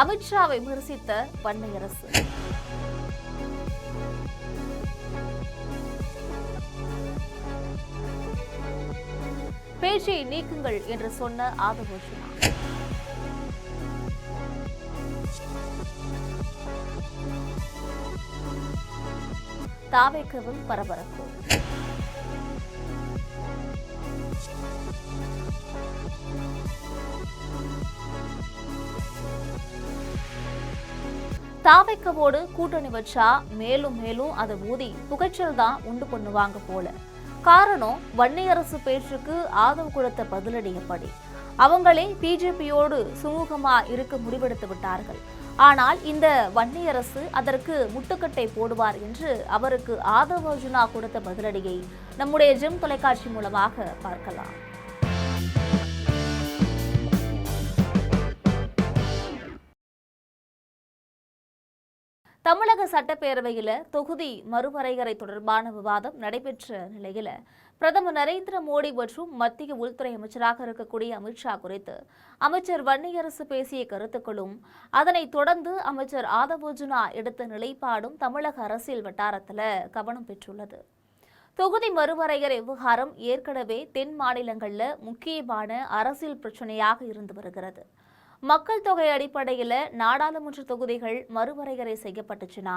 அமித்ஷாவை விமர்சித்த வன்னிய அரசு. பேச்சை நீக்குங்கள் என்று சொன்ன ஆதவ் அர்ஜுனா. தாவேக்கவும் பரபரப்பு. தாவேக்கவோடு கூட்டணி வச்சா மேலும் மேலும் அதை ஊதி புகைச்சல் தான் உண்டு பண்ணுவாங்க போல. காரணம், வன்னிய அரசு பேச்சுக்கு ஆதவ் கொடுத்த பதிலடி எப்படி? அவங்களே பிஜேபியோடு சுமூகமா இருக்க முடிவெடுத்து விட்டார்கள். ஆனால் இந்த வன்னிய அரசு அதற்கு முட்டுக்கட்டை போடுவார் என்று அவருக்கு ஆதவ் அர்ஜுனா கொடுத்த பதிலடியை நம்முடைய ஜெம் தொலைக்காட்சி மூலமாக பார்க்கலாம். தமிழக சட்டப்பேரவையில் தொகுதி மறுவரையறை தொடர்பான விவாதம் நடைபெற்ற நிலையில் பிரதமர் நரேந்திர மோடி மற்றும் மத்திய உள்துறை அமைச்சராக இருக்கக்கூடிய அமித்ஷா குறித்து அமைச்சர் வன்னியரசு பேசிய கருத்துக்களும் அதனைத் தொடர்ந்து அமைச்சர் ஆதவ் அர்ஜுனா எடுத்த நிலைப்பாடும் தமிழக அரசியல் வட்டாரத்தில் கவனம் பெற்றுள்ளது. தொகுதி மறுவரையறை விவகாரம் ஏற்கனவே தென் மாநிலங்களில் முக்கியமான அரசியல் பிரச்சனையாக இருந்து வருகிறது. மக்கள் தொகை அடிப்படையில் நாடாளுமன்ற தொகுதிகள் மறுவரையறை செய்யப்பட்டுச்சுன்னா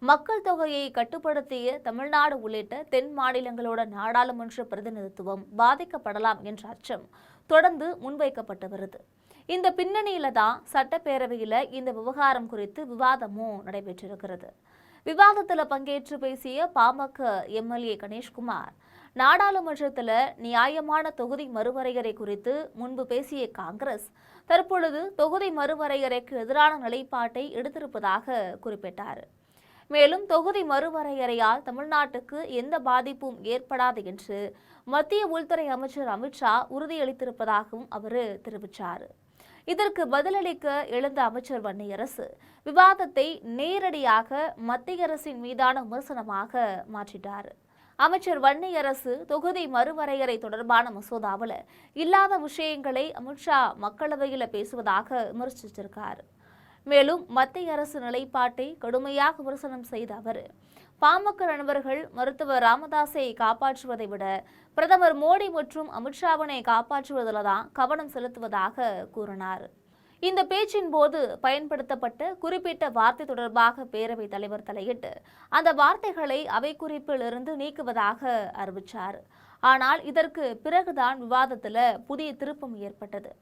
மக்கள் தொகையை கட்டுப்படுத்திய தமிழ்நாடு உள்ளிட்ட தென் மாநிலங்களோட நாடாளுமன்ற பிரதிநிதித்துவம் பாதிக்கப்படலாம் என்ற அச்சம் தொடர்ந்து முன்வைக்கப்பட்டு வருது. இந்த பின்னணியில தான் சட்டப்பேரவையில் இந்த விவகாரம் குறித்து விவாதமும் நடைபெற்றிருக்கிறது. விவாதத்தில் பங்கேற்று பேசிய பாமக எம்எல்ஏ கணேஷ்குமார், நாடாளுமன்றத்தில் நியாயமான தொகுதி மறுவரையறை குறித்து முன்பு பேசிய காங்கிரஸ் தற்பொழுது தொகுதி மறுவரையறைக்கு எதிரான நிலைப்பாட்டை எடுத்திருப்பதாக குறிப்பிட்டார். மேலும் தொகுதி மறுவரையறையால் தமிழ்நாட்டுக்கு எந்த பாதிப்பும் ஏற்படாது என்று மத்திய உள்துறை அமைச்சர் அமித்ஷா உறுதியளித்திருப்பதாகவும் அவர் தெரிவித்தார். இதற்கு பதிலளிக்க எழுந்த அமைச்சர் வன்னியரசு விவாதத்தை நேரடியாக மத்திய அரசின் மீதான விமர்சனமாக மாற்றிட்டார். அமைச்சர் வன்னியரசு தொகுதி மறுவரையறை தொடர்பான மசோதாவில் இல்லாத விஷயங்களை அமித்ஷா மக்களவையில் பேசுவதாக விமர்சித்திருக்கார். மேலும் மத்திய அரசு நிலைப்பாட்டை கடுமையாக விமர்சனம் செய்த அவர், பாமக நண்பர்கள் மருத்துவர் ராமதாஸை காப்பாற்றுவதை விட பிரதமர் மோடி மற்றும் அமித்ஷாவினை காப்பாற்றுவதில் தான் கவனம் செலுத்துவதாக கூறினார். இந்த பேச்சின் போது பயன்படுத்தப்பட்ட குறிப்பிட்ட வார்த்தை தொடர்பாக பேரவைத் தலைவர் தலையிட்டு அந்த வார்த்தைகளை அவை குறிப்பில் இருந்து நீக்குவதாக அறிவித்தார். ஆனால் இதற்கு பிறகுதான் விவாதத்தில் புதிய திருப்பம் ஏற்பட்டது.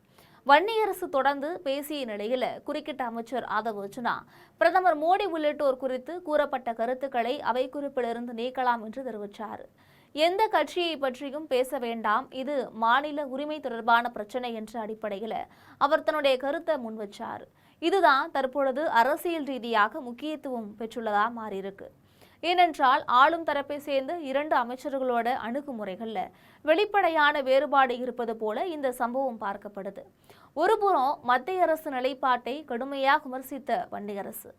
வன்னியரசு தொடர்ந்து பேசிய நிலையில் குறுக்கிட்ட அமைச்சர் ஆதவ் அர்ஜுனா பிரதமர் மோடி உள்ளிட்டோர் குறித்து கூறப்பட்ட கருத்துக்களை அவை குறிப்பிலிருந்து நீக்கலாம் என்று தெரிவித்தார். எந்த கட்சியை பற்றியும் பேச வேண்டாம், இது மாநில உரிமை தொடர்பான பிரச்சனை என்ற அடிப்படையில் அவர் தன்னுடைய கருத்தை முன்வச்சார். இதுதான் தற்பொழுது அரசியல் ரீதியாக முக்கியத்துவம் பெற்றுள்ளதா மாறியிருக்கு. ஏனென்றால் ஆளும் தரப்பை சேர்ந்த 2 அமைச்சர்களோட அணுகுமுறைகளில் வெளிப்படையான வேறுபாடு இருப்பது போல இந்த சம்பவம் பார்க்கப்படுது. ஒருபுறம் மத்திய அரசு நிலைப்பாட்டை கடுமையாக விமர்சித்த வன்னிய அரசு,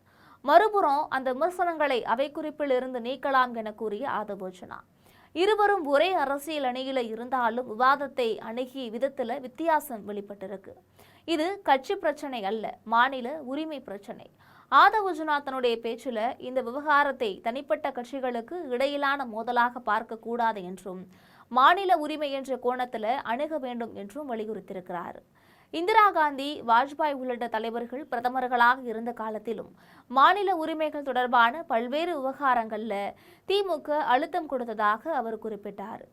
மறுபுறம் அந்த விமர்சனங்களை அவை குறிப்பில் இருந்து நீக்கலாம் என கூறிய ஆதவ் அர்ஜுனா. இருவரும் ஒரே அரசியல் அணியில இருந்தாலும் விவாதத்தை அணுகிய விதத்துல வித்தியாசம் வெளிப்பட்டிருக்கு. இது கட்சி பிரச்சனை அல்ல, மாநில உரிமை பிரச்சனை. ஆதவ் அர்ஜுனா தன்னுடைய பேச்சில் இந்த விவகாரத்தை தனிப்பட்ட கட்சிகளுக்கு இடையிலான மோதலாக பார்க்க கூடாது என்றும் மாநில உரிமை என்ற கோணத்தில் அணுக வேண்டும் என்றும் வலியுறுத்தியிருக்கிறார். இந்திரா காந்தி, வாஜ்பாய் உள்ளிட்ட தலைவர்கள் பிரதமர்களாக இருந்த காலத்திலும் மாநில உரிமைகள் தொடர்பான பல்வேறு விவகாரங்களில் திமுக அழுத்தம் கொடுத்ததாக அவர் குறிப்பிட்டார்.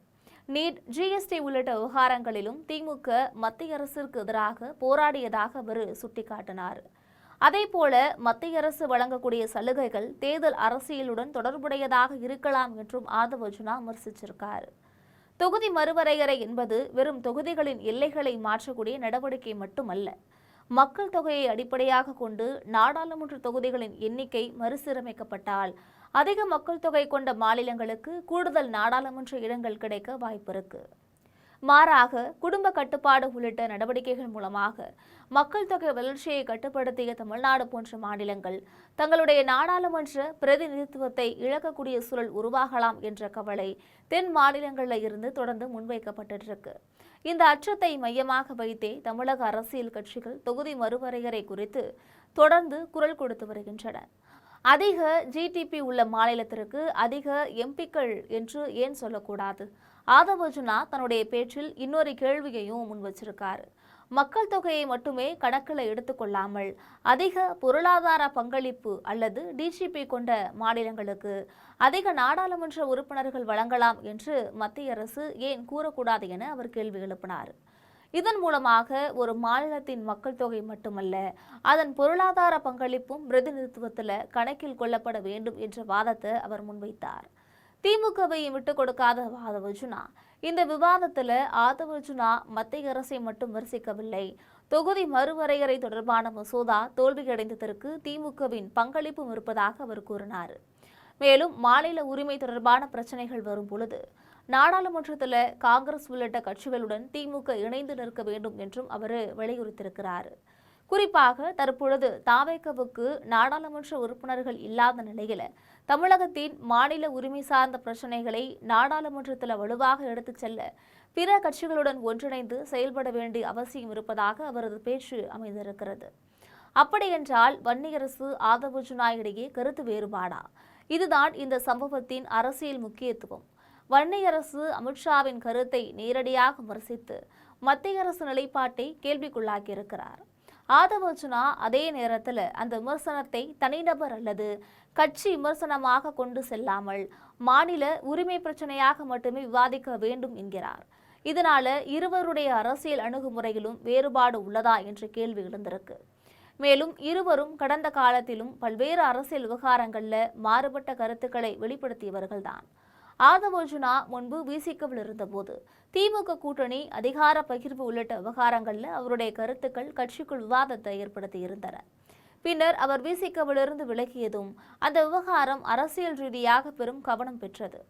நீட், ஜிஎஸ்டி உள்ளிட்ட விவகாரங்களிலும் திமுக மத்திய அரசிற்கு எதிராக போராடியதாக அவர் சுட்டிக்காட்டினார். அதேபோல மத்திய அரசு வழங்கக்கூடிய சலுகைகள் தேர்தல் அரசியலுடன் தொடர்புடையதாக இருக்கலாம் என்றும் ஆதவ் அர்ஜுனா விமர்சிச்சிருக்கார். தொகுதி மறுவரையறை என்பது வெறும் தொகுதிகளின் எல்லைகளை மாற்றக்கூடிய நடவடிக்கை மட்டுமல்ல. மக்கள் தொகையை அடிப்படையாக கொண்டு நாடாளுமன்ற தொகுதிகளின் எண்ணிக்கை மறுசீரமைக்கப்பட்டால் அதிக மக்கள் தொகை கொண்ட மாநிலங்களுக்கு கூடுதல் நாடாளுமன்ற இடங்கள் கிடைக்க வாய்ப்பிருக்கு. மாறாக குடும்ப கட்டுப்பாடு உள்ளிட்ட நடவடிக்கைகள் மூலமாக மக்கள் தொகை வளர்ச்சியை கட்டுப்படுத்திய தமிழ்நாடு போன்ற மாநிலங்கள் தங்களுடைய நாடாளுமன்ற பிரதிநிதித்துவத்தை இழக்கக்கூடிய சூழல் உருவாகலாம் என்ற கவலை தென் மாநிலங்களில் இருந்து தொடர்ந்து முன்வைக்கப்பட்டிருக்கு. இந்த அச்சத்தை மையமாக வைத்தே தமிழக அரசியல் கட்சிகள் தொகுதி மறுவரையறை குறித்து தொடர்ந்து குரல் கொடுத்து வருகின்றன. அதிக ஜிடிபி உள்ள மாநிலத்திற்கு அதிக எம்பிக்கள் என்று ஏன் சொல்லக்கூடாது? ஆதவ் அர்ஜுனா தன்னுடைய பேச்சில் இன்னொரு கேள்வியையும் முன் வச்சிருக்காரு. மக்கள் தொகையை மட்டுமே கணக்கில் எடுத்துக்கொள்ளாமல் அதிக பொருளாதார பங்களிப்பு அல்லது டிஜிபி கொண்ட மாநிலங்களுக்கு அதிக நாடாளுமன்ற உறுப்பினர்கள் வழங்கலாம் என்று மத்திய அரசு ஏன் கூறக்கூடாது என அவர் கேள்வி எழுப்பினார். இதன் மூலமாக ஒரு மாநிலத்தின் மக்கள் தொகை மட்டுமல்ல, அதன் பொருளாதார பங்களிப்பும் பிரதிநிதித்துவத்தில் கணக்கில் கொள்ளப்பட வேண்டும் என்ற வாதத்தை அவர் முன்வைத்தார். திமுகவை விட்டுக் கொடுக்காத ஆதவ் அர்ஜுனா இந்த விவாதத்தில் ஆதவ் அர்ஜுனா மத்திய அரசை மட்டும் விமர்சிக்கவில்லை. தொகுதி மறுவரையறை தொடர்பான மசோதா தோல்வியடைந்ததற்கு திமுகவின் பங்களிப்பும் இருப்பதாக அவர் கூறினார். மேலும் மாநில உரிமை தொடர்பான பிரச்சனைகள் வரும் பொழுது நாடாளுமன்றத்தில் காங்கிரஸ் உள்ளிட்ட கட்சிகளுடன் திமுக இணைந்து நிற்க வேண்டும் என்றும் அவர் வலியுறுத்தியிருக்கிறார். குறிப்பாக தற்பொழுது தாவேகவுக்கு நாடாளுமன்ற உறுப்பினர்கள் இல்லாத நிலையில் தமிழகத்தின் மாநில உரிமை சார்ந்த பிரச்சனைகளை நாடாளுமன்றத்தில் வலுவாக எடுத்துச் செல்ல பிற கட்சிகளுடன் ஒன்றிணைந்து செயல்பட வேண்டிய அவசியம் இருப்பதாக அவரது பேச்சு அமைந்திருக்கிறது. அப்படியென்றால் வன்னியரசு ஆதவ் அர்ஜுனா இடையே கருத்து வேறுபாடா? இதுதான் இந்த சம்பவத்தின் அரசியல் முக்கியத்துவம். வன்னியரசு அமித்ஷாவின் கருத்தை நேரடியாக விமர்சித்து மத்திய அரசு நிலைப்பாட்டை கேள்விக்குள்ளாக்கியிருக்கிறார். ஆதவ் அர்ஜுனா அதே நேரத்தில் அந்த விமர்சனத்தை தனிநபர் அல்லது கட்சி விமர்சனமாக கொண்டு செல்லாமல் மாநில உரிமை பிரச்சனையாக மட்டுமே விவாதிக்க வேண்டும் என்கிறார். இதனால இருவருடைய அரசியல் அணுகுமுறையிலும் வேறுபாடு உள்ளதா என்ற கேள்வி எழுந்திருக்கு. மேலும் இருவரும் கடந்த காலத்திலும் பல்வேறு அரசியல் விவகாரங்களில் மாறுபட்ட கருத்துக்களை வெளிப்படுத்தியவர்கள்தான். ஆதவ் அர்ஜுனா முன்பு விசிகவில் இருந்தபோது திமுக கூட்டணி அதிகார பகிர்வு உள்ளிட்ட விவகாரங்களில் அவருடைய கருத்துக்கள் கட்சிக்குள் விவாதத்தை ஏற்படுத்தியிருந்தன. பின்னர் அவர் விசிகவிலிருந்து விலகியதும் அந்த விவகாரம் அரசியல் ரீதியாக பெரும் கவனம் பெற்றது.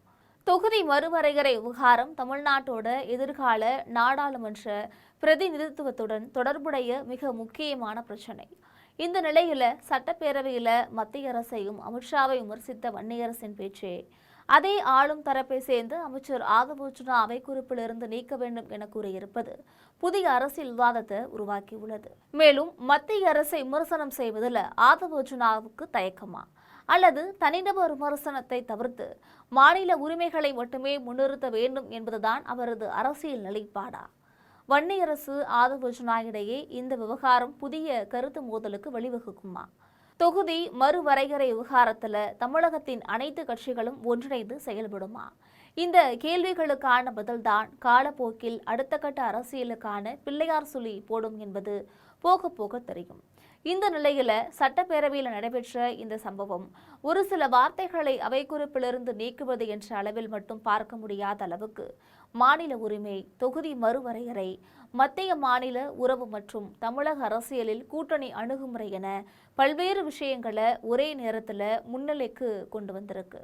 தொகுதி மறுவரையறை விவகாரம் தமிழ்நாட்டோட எதிர்கால நாடாளுமன்ற பிரதிநிதித்துவத்துடன் தொடர்புடைய மிக முக்கியமான பிரச்சனை. இந்த நிலையில சட்டப்பேரவையில மத்திய அரசையும் அமித்ஷாவை விமர்சித்த வன்னியரசின் பேச்சே அதே ஆளும் தரப்பை சேர்ந்து அமைச்சர் ஆதவ் அர்ஜுனா அவை குறிப்பிலிருந்து நீக்க வேண்டும் என கூறியிருப்பது புதிய அரசியல் விவாதத்தை உருவாக்கியுள்ளது. மேலும் மத்திய அரசை விமர்சனம் செய்வதில் ஆதவ் அர்ஜுனாவுக்கு தயக்கமா அல்லது தனிநபர் விமர்சனத்தை தவிர்த்து மாநில உரிமைகளை மட்டுமே முன்னிறுத்த வேண்டும் என்பதுதான் அவரது அரசியல் நிலைப்பாடா? வன்னியரசு ஆதவ் அர்ஜுனா இடையே இந்த விவகாரம் புதிய கருத்து மோதலுக்கு வழிவகுக்குமா? தொகுதி மறுவரையறை விவகாரத்தில் தமிழகத்தின் அனைத்து கட்சிகளும் ஒன்றிணைந்து செயல்படுமா? இந்த கேள்விகளுக்கான பதில்தான் காலப்போக்கில் அடுத்த கட்ட அரசியலுக்கான பிள்ளையார் சொல்லி போடும் என்பது போக போக தெரியும். இந்த நிலையில சட்டப்பேரவையில் நடைபெற்ற இந்த சம்பவம் ஒரு சில வார்த்தைகளை அவை குறிப்பிலிருந்து நீக்குவது என்ற அளவில் மட்டும் பார்க்க முடியாத அளவுக்கு மாநில உரிமை, தொகுதி மறுவரையறை, மத்திய மாநில உறவு மற்றும் தமிழக அரசியலில் கூட்டணி அணுகுமுறை என பல்வேறு விஷயங்களை ஒரே நேரத்தில் முன்னிலைக்கு கொண்டு வந்திருக்கு.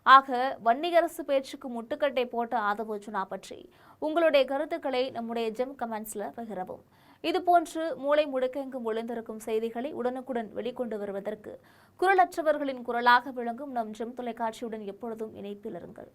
ஆக வன்னியரசு பேச்சுக்கு முட்டுக்கட்டை போட்ட ஆதவ் அர்ஜுனா பற்றி உங்களுடைய கருத்துக்களை நம்முடைய ஜெம் கமெண்ட்ஸ்ல பகிரவும். இதுபோன்று மூளை முடுக்கெங்கும் ஒளிந்திருக்கும் செய்திகளை உடனுக்குடன் வெளிக்கொண்டு வருவதற்கு குரலற்றவர்களின் குரலாக விளங்கும் நம் ஜெம் தொலைக்காட்சியுடன் எப்பொழுதும் இணைப்பில் இருங்கள்.